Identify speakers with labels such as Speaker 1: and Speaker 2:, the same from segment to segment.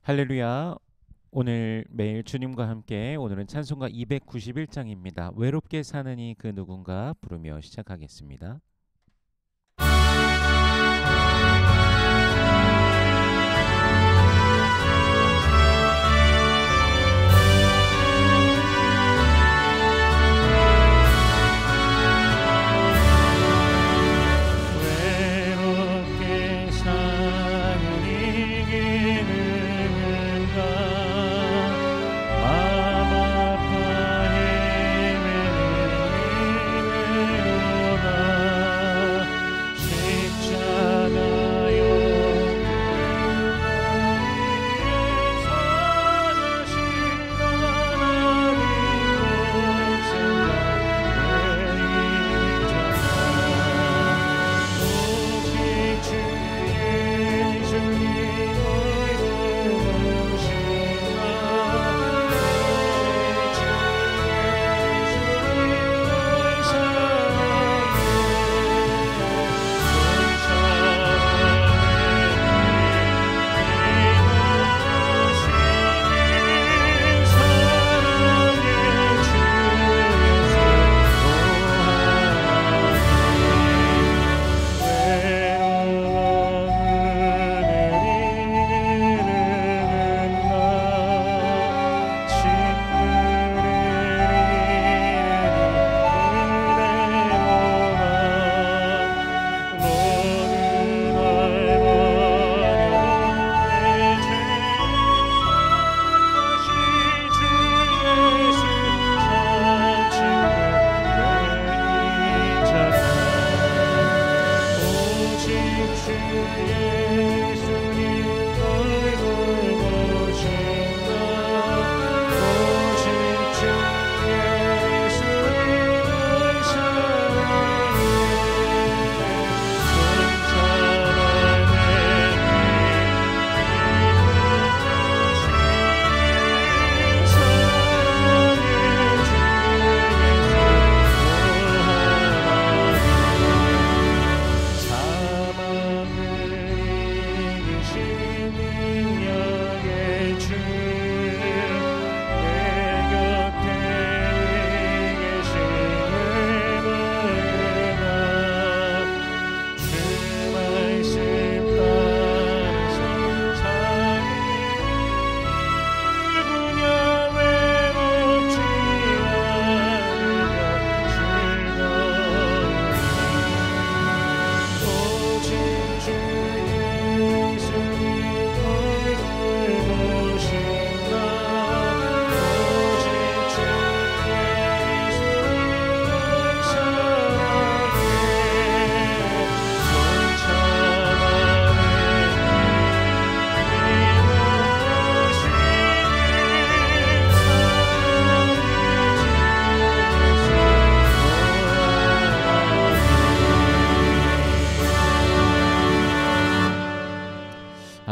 Speaker 1: 할렐루야. 오늘 매일 주님과 함께 오늘은 찬송가 291장입니다. 외롭게 사는 이 그 누군가 부르며 시작하겠습니다. 외롭게 사는 이 누군가 마음 아파 헤매는 십자가요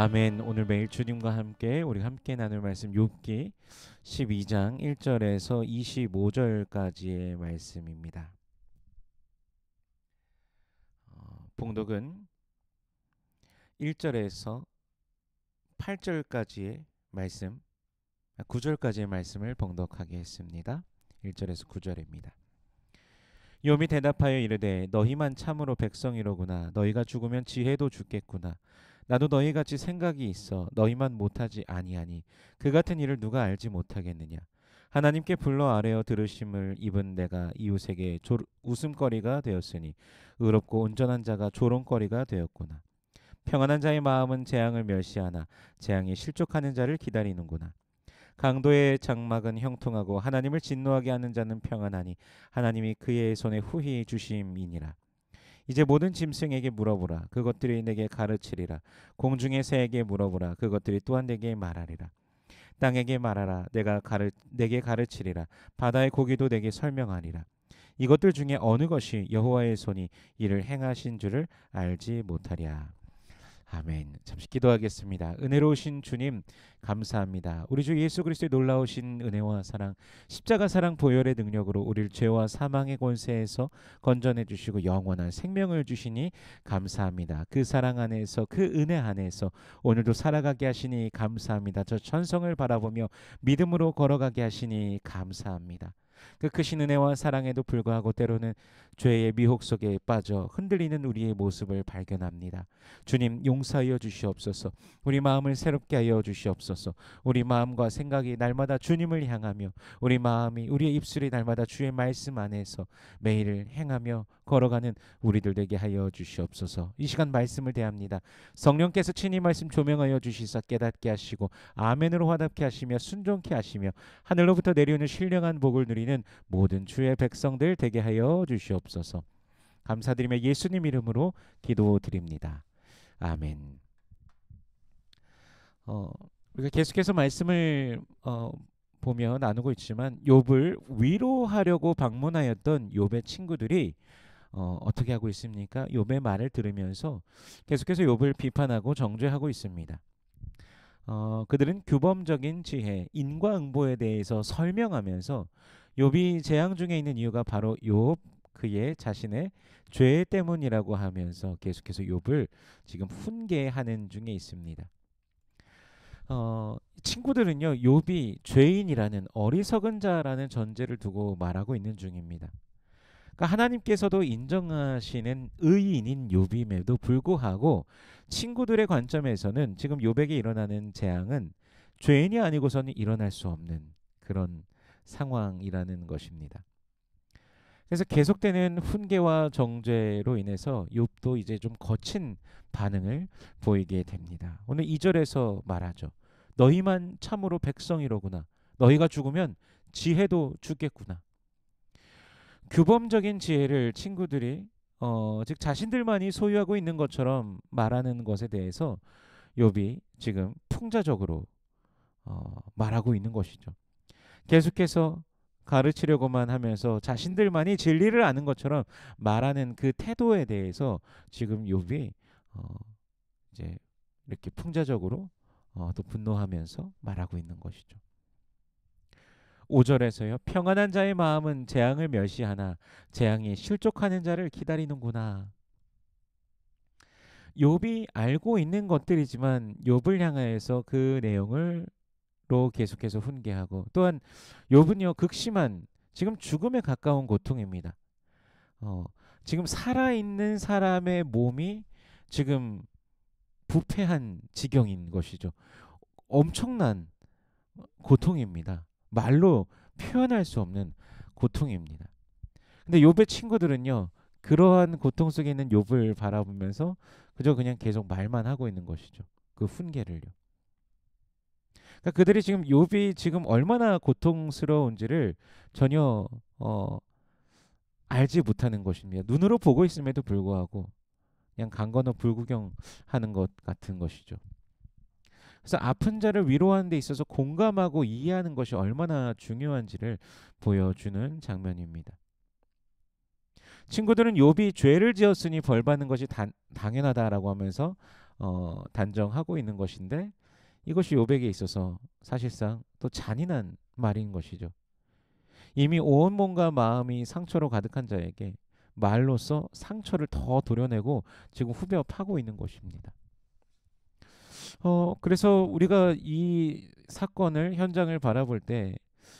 Speaker 1: 아멘. 오늘 매일 주님과 함께 우리 함께 나눌 말씀 욥기 12장 1절에서 25절까지의 말씀입니다. 봉독은 1절에서 8절까지의 말씀, 9절까지의 말씀을 봉독하겠습니다. 1절에서 9절입니다. 욥이 대답하여 이르되 너희만 참으로 백성이로구나. 너희가 죽으면 지혜도 죽겠구나. 나도 너희같이 생각이 있어 너희만 못하지 아니하니 그 같은 일을 누가 알지 못하겠느냐. 하나님께 불러 아뢰어 들으심을 입은 내가 이웃에게 웃음거리가 되었으니 의롭고 온전한 자가 조롱거리가 되었구나. 평안한 자의 마음은 재앙을 멸시하나 재앙이 실족하는 자를 기다리는구나. 강도의 장막은 형통하고 하나님을 진노하게 하는 자는 평안하니 하나님이 그의 손에 후히 주심이니라. 이제 모든 짐승에게 물어보라. 그것들이 내게 가르치리라. 공중의 새에게 물어보라. 그것들이 또한 내게 말하리라. 땅에게 말하라. 내게 가르치리라. 바다의 고기도 내게 설명하리라. 이것들 중에 어느 것이 여호와의 손이 이를 행하신 줄을 알지 못하랴. 아멘. 잠시 기도하겠습니다. 은혜로우신 주님 감사합니다. 우리 주 예수 그리스도의 놀라우신 은혜와 사랑, 십자가 사랑 보혈의 능력으로 우리를 죄와 사망의 권세에서 건져내 주시고 영원한 생명을 주시니 감사합니다. 그 사랑 안에서, 그 은혜 안에서 오늘도 살아가게 하시니 감사합니다. 저 천성을 바라보며 믿음으로 걸어가게 하시니 감사합니다. 그 크신 은혜와 사랑에도 불구하고 때로는 죄의 미혹 속에 빠져 흔들리는 우리의 모습을 발견합니다. 주님 용서하여 주시옵소서. 우리 마음을 새롭게 하여 주시옵소서. 우리 마음과 생각이 날마다 주님을 향하며 우리 마음이, 우리의 입술이 날마다 주의 말씀 안에서 매일을 행하며 걸어가는 우리들 되게 하여 주시옵소서. 이 시간 말씀을 대합니다. 성령께서 친히 말씀 조명하여 주시사 깨닫게 하시고 아멘으로 화답케 하시며 순종케 하시며 하늘로부터 내려오는 신령한 복을 누리는 모든 주의 백성들 되게 하여 주시옵소서. 감사드리며 예수님 이름으로 기도드립니다. 아멘. 우리가 계속해서 말씀을 보며 나누고 있지만 욥을 위로하려고 방문하였던 욥의 친구들이 어떻게 하고 있습니까? 욥의 말을 들으면서 계속해서 욥을 비판하고 정죄하고 있습니다. 그들은 규범적인 지혜, 인과응보에 대해서 설명하면서 욥이 재앙 중에 있는 이유가 바로 욥 그의 자신의 죄 때문이라고 하면서 계속해서 욥을 지금 훈계하는 중에 있습니다. 친구들은요, 욥이 죄인이라는 어리석은 자라는 전제를 두고 말하고 있는 중입니다. 그러니까 하나님께서도 인정하시는 의인인 욥임에도 불구하고 친구들의 관점에서는 지금 욥에게 일어나는 재앙은 죄인이 아니고서는 일어날 수 없는 그런 상황이라는 것입니다. 그래서 계속되는 훈계와 정죄로 인해서 욥도 이제 좀 거친 반응을 보이게 됩니다. 오늘 2절에서 말하죠. 너희만 참으로 백성이로구나. 너희가 죽으면 지혜도 죽겠구나. 규범적인 지혜를 친구들이 즉 자신들만이 소유하고 있는 것처럼 말하는 것에 대해서 욥이 지금 풍자적으로 말하고 있는 것이죠. 계속해서 가르치려고만 하면서 자신들만이 진리를 아는 것처럼 말하는 그 태도에 대해서 지금 욥이 이제 이렇게 풍자적으로 또 분노하면서 말하고 있는 것이죠. 5절에서요. 평안한 자의 마음은 재앙을 멸시하나 재앙이 실족하는 자를 기다리는구나. 욥이 알고 있는 것들이지만 욥을 향하여서 그 내용을 로 계속해서 훈계하고 또한 욥은요 극심한 지금 죽음에 가까운 고통입니다. 지금 살아있는 사람의 몸이 지금 부패한 지경인 것이죠. 엄청난 고통입니다. 말로 표현할 수 없는 고통입니다. 근데 욥의 친구들은요 그러한 고통 속에 있는 욥을 바라보면서 그저 그냥 계속 말만 하고 있는 것이죠. 그 훈계를요. 그러니까 그들이 지금 욥이 지금 얼마나 고통스러운지를 전혀 알지 못하는 것입니다. 눈으로 보고 있음에도 불구하고 그냥 강 건너 불구경하는 것 같은 것이죠. 그래서 아픈 자를 위로하는 데 있어서 공감하고 이해하는 것이 얼마나 중요한지를 보여주는 장면입니다. 친구들은 욥이 죄를 지었으니 벌 받는 것이 당연하다라고 하면서 단정하고 있는 것인데 이것이 욥에게 있어서 사실상 또 잔인한 말인 것이죠. 이미 온 몸과 마음이 상처로 가득한 자에게 말로써 상처를 더 도려내고 지금 후벼 파고 있는 것입니다. 그래서 우리가 이 사건을 현장을 바라볼 때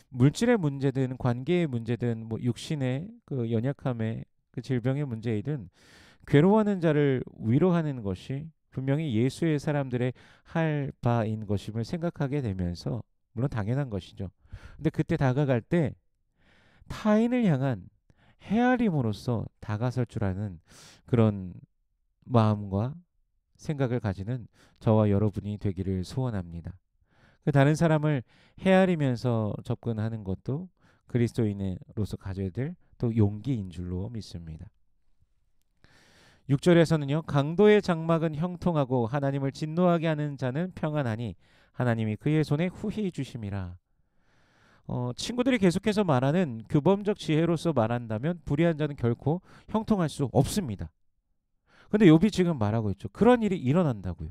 Speaker 1: 물질의 문제든 관계의 문제든 뭐 육신의 그 연약함의 그 질병의 문제이든 괴로워하는 자를 위로하는 것이 분명히 예수의 사람들의 할 바인 것임을 생각하게 되면서 물론 당연한 것이죠. 근데 그때 다가갈 때 타인을 향한 헤아림으로써 다가설 줄 아는 그런 마음과 생각을 가지는 저와 여러분이 되기를 소원합니다. 그 다른 사람을 헤아리면서 접근하는 것도 그리스도인으로서 가져야 될 또 용기인 줄로 믿습니다. 6절에서는요. 강도의 장막은 형통하고 하나님을 진노하게 하는 자는 평안하니 하나님이 그의 손에 후히 주심이라. 친구들이 계속해서 말하는 규범적 지혜로서 말한다면 불의한 자는 결코 형통할 수 없습니다. 근데 욥이 지금 말하고 있죠. 그런 일이 일어난다고요.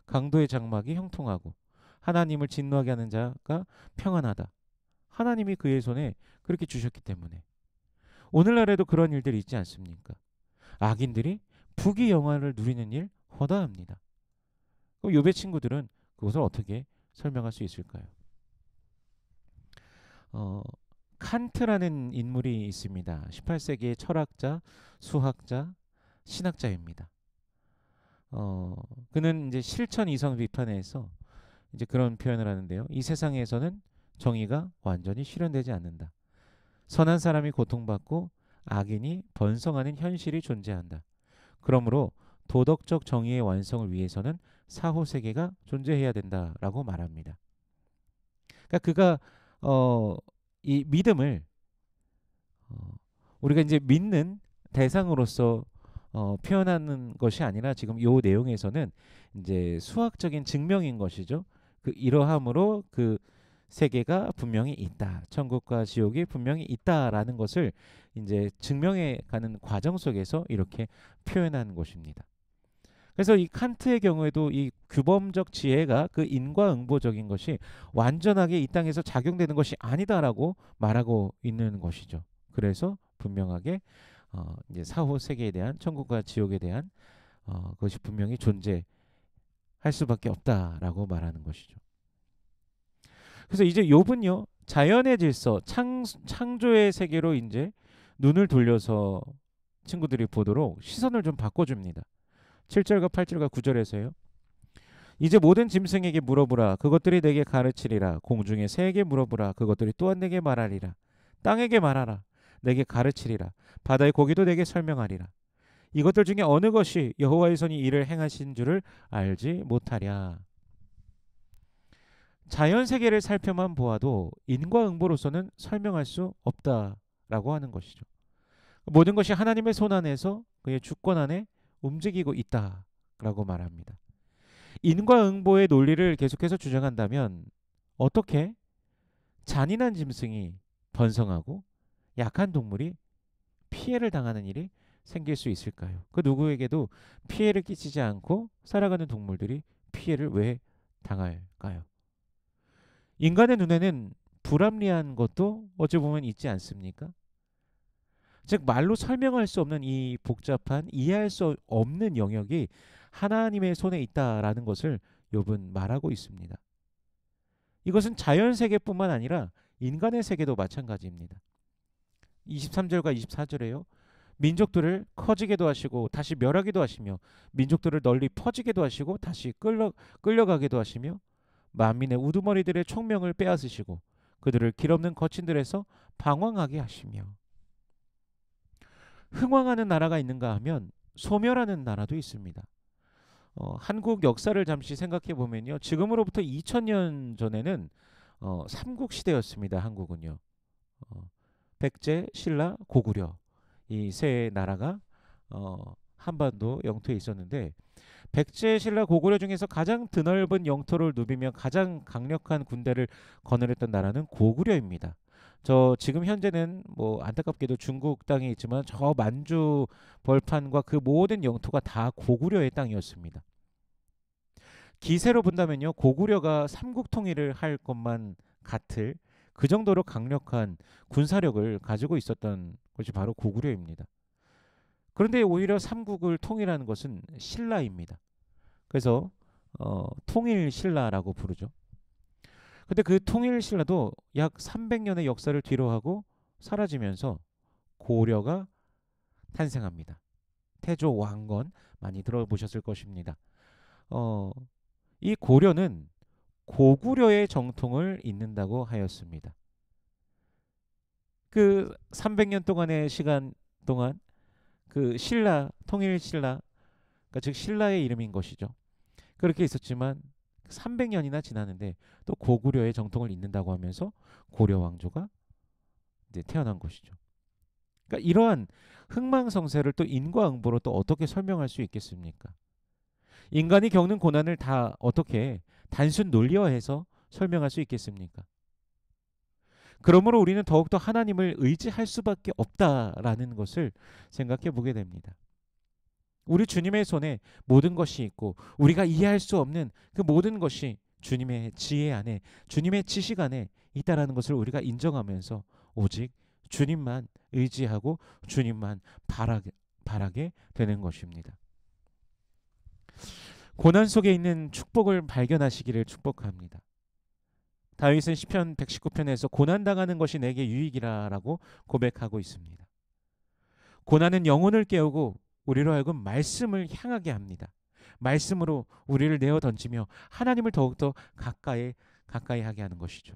Speaker 1: 강도의 장막이 형통하고 하나님을 진노하게 하는 자가 평안하다. 하나님이 그의 손에 그렇게 주셨기 때문에. 오늘날에도 그런 일들이 있지 않습니까? 악인들이 부귀 영화를 누리는 일 허다합니다. 그럼 욥의 친구들은 그것을 어떻게 설명할 수 있을까요? 어, 칸트라는 인물이 있습니다. 18세기의 철학자, 수학자, 신학자입니다. 그는 이제 실천 이성 비판에서 이제 그런 표현을 하는데요. 이 세상에서는 정의가 완전히 실현되지 않는다. 선한 사람이 고통받고 악인이 번성하는 현실이 존재한다. 그러므로 도덕적 정의의 완성을 위해서는 사후 세계가 존재해야 된다라고 말합니다. 그러니까 그가 이 믿음을 우리가 이제 믿는 대상으로서 표현하는 것이 아니라 지금 이 내용에서는 이제 수학적인 증명인 것이죠. 그 이러함으로 그 세계가 분명히 있다. 천국과 지옥이 분명히 있다라는 것을 이제 증명해 가는 과정 속에서 이렇게 표현하는 것입니다. 그래서 이 칸트의 경우에도 이 규범적 지혜가 그 인과응보적인 것이 완전하게 이 땅에서 작용되는 것이 아니다라고 말하고 있는 것이죠. 그래서 분명하게 이제 사후 세계에 대한 천국과 지옥에 대한 그것이 분명히 존재할 수밖에 없다라고 말하는 것이죠. 그래서 이제 욥은요 자연의 질서, 창조의 세계로 이제 눈을 돌려서 친구들이 보도록 시선을 좀 바꿔줍니다. 7절과 8절과 9절에서요. 이제 모든 짐승에게 물어보라. 그것들이 내게 가르치리라. 공중의 새에게 물어보라. 그것들이 또한 내게 말하리라. 땅에게 말하라. 내게 가르치리라. 바다의 고기도 내게 설명하리라. 이것들 중에 어느 것이 여호와의 손이 이를 행하신 줄을 알지 못하랴. 자연 세계를 살펴만 보아도 인과응보로서는 설명할 수 없다라고 하는 것이죠. 모든 것이 하나님의 손 안에서 그의 주권 안에 움직이고 있다라고 말합니다. 인과응보의 논리를 계속해서 주장한다면 어떻게 잔인한 짐승이 번성하고 약한 동물이 피해를 당하는 일이 생길 수 있을까요? 그 누구에게도 피해를 끼치지 않고 살아가는 동물들이 피해를 왜 당할까요? 인간의 눈에는 불합리한 것도 어찌 보면 있지 않습니까? 즉 말로 설명할 수 없는 이 복잡한 이해할 수 없는 영역이 하나님의 손에 있다라는 것을 욥은 말하고 있습니다. 이것은 자연 세계뿐만 아니라 인간의 세계도 마찬가지입니다. 23절과 24절에요. 민족들을 커지게도 하시고 다시 멸하기도 하시며 민족들을 널리 퍼지게도 하시고 다시 끌려가게도 하시며 만민의 우두머리들의 총명을 빼앗으시고 그들을 길없는 거친들에서 방황하게 하시며. 흥왕하는 나라가 있는가 하면 소멸하는 나라도 있습니다. 한국 역사를 잠시 생각해 보면요. 지금으로부터 2000년 전에는 삼국시대였습니다. 한국은요. 백제, 신라, 고구려 이 세 나라가 한반도 영토에 있었는데 백제, 신라, 고구려 중에서 가장 드넓은 영토를 누비며 가장 강력한 군대를 거느렸던 나라는 고구려입니다. 저 지금 현재는 뭐 안타깝게도 중국 땅에 있지만 저 만주 벌판과 그 모든 영토가 다 고구려의 땅이었습니다. 기세로 본다면요, 고구려가 삼국 통일을 할 것만 같을 그 정도로 강력한 군사력을 가지고 있었던 것이 바로 고구려입니다. 그런데 오히려 삼국을 통일하는 것은 신라입니다. 그래서 통일 신라라고 부르죠. 근데 그 통일 신라도 약 300년의 역사를 뒤로하고 사라지면서 고려가 탄생합니다. 태조 왕건 많이 들어보셨을 것입니다. 이 고려는 고구려의 정통을 잇는다고 하였습니다. 그 300년 동안의 시간 동안 그 신라, 통일 신라, 그러니까 즉 신라의 이름인 것이죠. 그렇게 있었지만 300년이나 지났는데 또 고구려의 정통을 잇는다고 하면서 고려 왕조가 이제 태어난 것이죠. 그러니까 이러한 흥망성쇠를 또 인과응보로 또 어떻게 설명할 수 있겠습니까? 인간이 겪는 고난을 다 어떻게 단순 논리화해서 설명할 수 있겠습니까? 그러므로 우리는 더욱더 하나님을 의지할 수밖에 없다라는 것을 생각해 보게 됩니다. 우리 주님의 손에 모든 것이 있고 우리가 이해할 수 없는 그 모든 것이 주님의 지혜 안에, 주님의 지식 안에 있다라는 것을 우리가 인정하면서 오직 주님만 의지하고 주님만 바라게 되는 것입니다. 고난 속에 있는 축복을 발견하시기를 축복합니다. 다윗은 시편 119편에서 고난당하는 것이 내게 유익이라고 고백하고 있습니다. 고난은 영혼을 깨우고 우리로 하여금 말씀을 향하게 합니다. 말씀으로 우리를 내어 던지며 하나님을 더욱더 가까이 하게 하는 것이죠.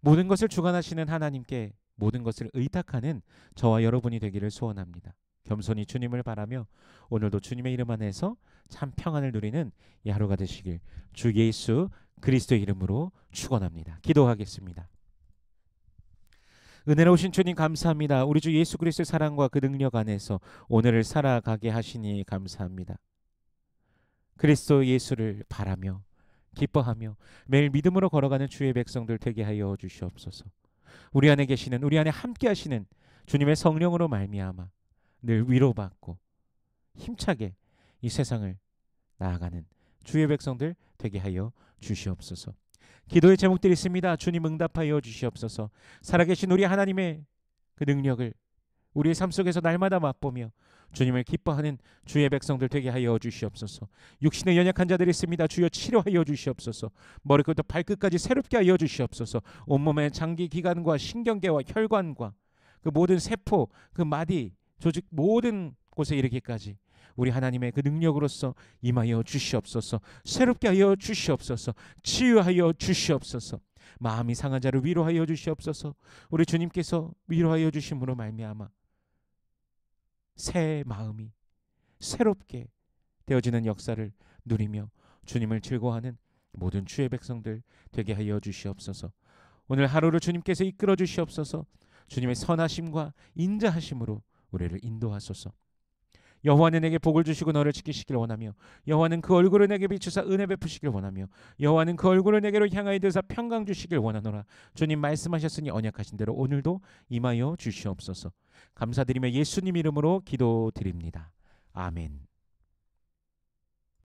Speaker 1: 모든 것을 주관하시는 하나님께 모든 것을 의탁하는 저와 여러분이 되기를 소원합니다. 겸손히 주님을 바라며 오늘도 주님의 이름 안에서 참 평안을 누리는 이 하루가 되시길 주 예수 그리스도의 이름으로 축원합니다. 기도하겠습니다. 은혜로우신 주님 감사합니다. 우리 주 예수 그리스도의 사랑과 그 능력 안에서 오늘을 살아가게 하시니 감사합니다. 그리스도 예수를 바라며 기뻐하며 매일 믿음으로 걸어가는 주의 백성들 되게 하여 주시옵소서. 우리 안에 계시는, 우리 안에 함께 하시는 주님의 성령으로 말미암아 늘 위로받고 힘차게 이 세상을 나아가는 주의 백성들 되게 하여 주시옵소서. 기도의 제목들이 있습니다. 주님 응답하여 주시옵소서. 살아계신 우리 하나님의 그 능력을 우리의 삶 속에서 날마다 맛보며 주님을 기뻐하는 주의 백성들 되게 하여 주시옵소서. 육신에 연약한 자들이 있습니다. 주여 치료하여 주시옵소서. 머리부터 발끝까지 새롭게 하여 주시옵소서. 온몸의 장기 기관과 신경계와 혈관과 그 모든 세포, 그 마디, 조직 모든 곳에 이르기까지 우리 하나님의 그 능력으로서 임하여 주시옵소서. 새롭게 하여 주시옵소서. 치유하여 주시옵소서. 마음이 상한 자를 위로하여 주시옵소서. 우리 주님께서 위로하여 주심으로 말미암아 새 마음이 새롭게 되어지는 역사를 누리며 주님을 즐거워하는 모든 주의 백성들 되게 하여 주시옵소서. 오늘 하루를 주님께서 이끌어 주시옵소서. 주님의 선하심과 인자하심으로 우리를 인도하소서. 여호와는 내게 복을 주시고 너를 지키시길 원하며 여호와는 그 얼굴을 내게 비추사 은혜 베푸시길 원하며 여호와는 그 얼굴을 내게로 향하여 드사 평강 주시길 원하노라. 주님 말씀하셨으니 언약하신 대로 오늘도 임하여 주시옵소서. 감사드리며 예수님 이름으로 기도드립니다. 아멘.